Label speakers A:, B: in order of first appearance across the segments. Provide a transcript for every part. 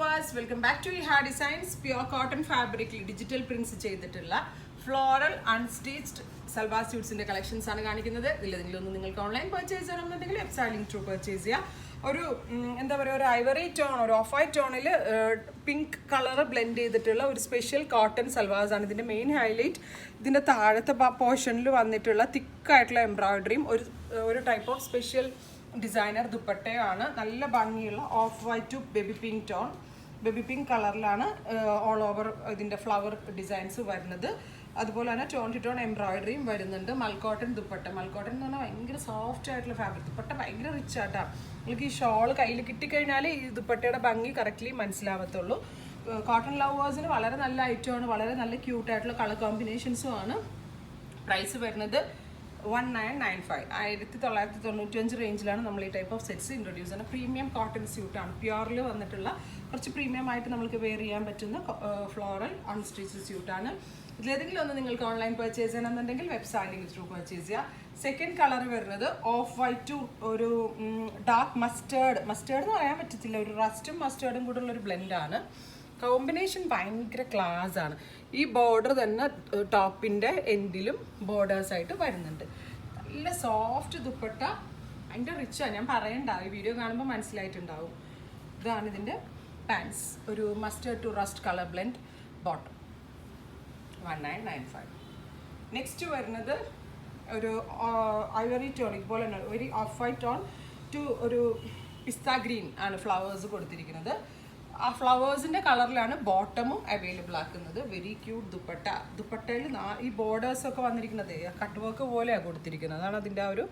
A: viewers, welcome back to Iha Designs. Pure cotton fabric digital prints ചെയ്തിട്ടുള്ള floral unstitched salwar suits ന്റെ collections ആണ് കാണിക്കുന്നത്. ഇതിലെന്തെങ്കിലും ഒന്ന് നിങ്ങൾക്ക് ഓൺലൈൻ പർച്ചേസ് ചെയ്യണമെന്നുണ്ടെങ്കിൽ വെബ്സൈറ്റ് ലിങ്ക് ത്രൂ പർച്ചേസ് ചെയ്യാം. ഒരു എന്താ പറയുക, ഒരു ഐവറി ടോൺ, ഒരു ഓഫ് വൈറ്റ് ടോണിൽ പിങ്ക് കളർ ബ്ലെൻഡ് ചെയ്തിട്ടുള്ള ഒരു സ്പെഷ്യൽ കോട്ടൺ സൽവാർസ് ആണ്. ഇതിൻ്റെ മെയിൻ ഹൈലൈറ്റ് ഇതിൻ്റെ താഴത്തെ പോർഷനിൽ വന്നിട്ടുള്ള തിക്കായിട്ടുള്ള എംബ്രോയിഡറിയും ഒരു ടൈപ്പ് ഓഫ് സ്പെഷ്യൽ ഡിസൈനർ ദുപ്പട്ടയാണ്. നല്ല ഭംഗിയുള്ള off white to baby pink tone, baby pink കളറിലാണ് ഓൾ ഓവർ ഇതിൻ്റെ ഫ്ലവർ ഡിസൈൻസ് വരുന്നത്. അതുപോലെ തന്നെ ടോൺ ടു ടോൺ എംബ്രോയിഡറിയും വരുന്നുണ്ട്. മൽക്കോട്ടൺ ദുപ്പട്ട, മൽക്കോട്ടൺ എന്ന് പറഞ്ഞാൽ ഭയങ്കര സോഫ്റ്റ് ആയിട്ടുള്ള ഫാബ്രിക്. ദുപ്പട്ട ഭയങ്കര റിച്ച് ആയിട്ടാണ്. നിങ്ങൾക്ക് ഈ ഷോൾ കയ്യിൽ കിട്ടിക്കഴിഞ്ഞാൽ ഈ ദുപ്പട്ടയുടെ ഭംഗി കറക്റ്റ്ലി മനസ്സിലാവത്തുള്ളൂ. കോട്ടൺ ലവേഴ്സിന് വളരെ നല്ല ഐറ്റമാണ്, വളരെ നല്ല ക്യൂട്ടായിട്ടുള്ള കളർ കോമ്പിനേഷൻസും ആണ്. പ്രൈസ് വരുന്നത് 1995, 1995 റേഞ്ചിലാണ് നമ്മൾ ഈ ടൈപ്പ് ഓഫ് സെറ്റ്സ് ഇൻട്രൊഡ്യൂസ് ചെയ്യുന്നത്. പ്രീമിയം കോട്ടൺ സ്യൂട്ടാണ്, പ്യുവറിൽ വന്നിട്ടുള്ള കുറച്ച് പ്രീമിയം ആയിട്ട് നമുക്ക് വെയർ ചെയ്യാൻ പറ്റുന്ന ഫ്ലോറൽ അൺസ്റ്റിച്ച് സ്യൂട്ടാണ്. ഇതിലേതെങ്കിലും ഒന്ന് നിങ്ങൾക്ക് ഓൺലൈൻ പർച്ചേസ് ചെയ്യണമെന്നുണ്ടെങ്കിൽ വെബ്സൈറ്റ് ലിങ്ക് ത്രൂ പർച്ചേസ് ചെയ്യുക. സെക്കൻഡ് കളർ വരുന്നത് ഓഫ് വൈറ്റ് ടു ഒരു ഡാർക്ക് മസ്റ്റേർഡ് എന്ന് പറയാൻ പറ്റത്തില്ല, ഒരു റസ്റ്റും മസ്റ്റേർഡും കൂടെ ഉള്ളൊരു ബ്ലെൻഡാണ്. കോമ്പിനേഷൻ ഭയങ്കര ക്ലാസ് ആണ്. ഈ ബോർഡർ തന്നെ ടോപ്പിൻ്റെ എൻഡിലും ബോർഡേഴ്സായിട്ട് വരുന്നുണ്ട്. നല്ല സോഫ്റ്റ് ദുപ്പട്ട, ഭയങ്കര റിച്ചാണ്. ഞാൻ പറയണ്ട, ഈ വീഡിയോ കാണുമ്പോൾ മനസ്സിലായിട്ടുണ്ടാവും. ഇതാണ് ഇതിൻ്റെ പാൻസ്, ഒരു mustard to rust colour blend bottom, 1995. Next വരുന്നത് ഒരു ഐവറി ടോൺ, ഇതുപോലെ തന്നെ ഒരു ഓഫ് വൈറ്റ് ടോൺ ടു ഒരു പിസ്ത ഗ്രീൻ ആണ് ഫ്ലവേഴ്സ് കൊടുത്തിരിക്കുന്നത്. ആ ഫ്ലവേഴ്സിൻ്റെ കളറിലാണ് ബോട്ടമും അവൈലബിൾ ആക്കുന്നത്. Very cute dupatta. ദുപ്പട്ടയിൽ ഈ ബോർഡേഴ്സൊക്കെ വന്നിരിക്കുന്നത് കട്ട് വർക്ക് പോലെയാണ് കൊടുത്തിരിക്കുന്നത്. അതാണ് അതിൻ്റെ ആ ഒരു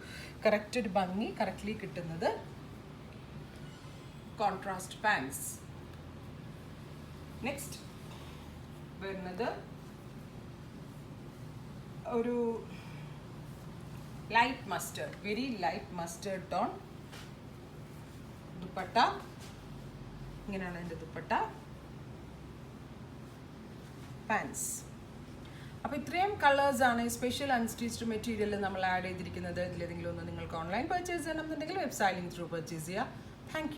A: കറക്റ്റ് ഒരു ഭംഗി കറക്റ്റ്ലി കിട്ടുന്നത്. Contrast pants. നെക്സ്റ്റ് വരുന്നത് ഒരു light mustard, very light mustard tone dupatta. ഇങ്ങനെയാണ് എൻ്റെ ദുപ്പട്ട, പാൻസ്. അപ്പോൾ ഇത്രയും കളേഴ്സാണ് ഈ സ്പെഷ്യൽ അൺസ്റ്റിച്ച്ഡ് മെറ്റീരിയൽ നമ്മൾ ആഡ് ചെയ്തിരിക്കുന്നത്. ഇതിലേതെങ്കിലും ഒന്ന് നിങ്ങൾക്ക് ഓൺലൈൻ പർച്ചേസ് ചെയ്യണമെന്നുണ്ടെങ്കിൽ വെബ്സൈറ്റ് ലിങ്ക് ത്രൂ പർച്ചേസ് ചെയ്യുക. Thank you.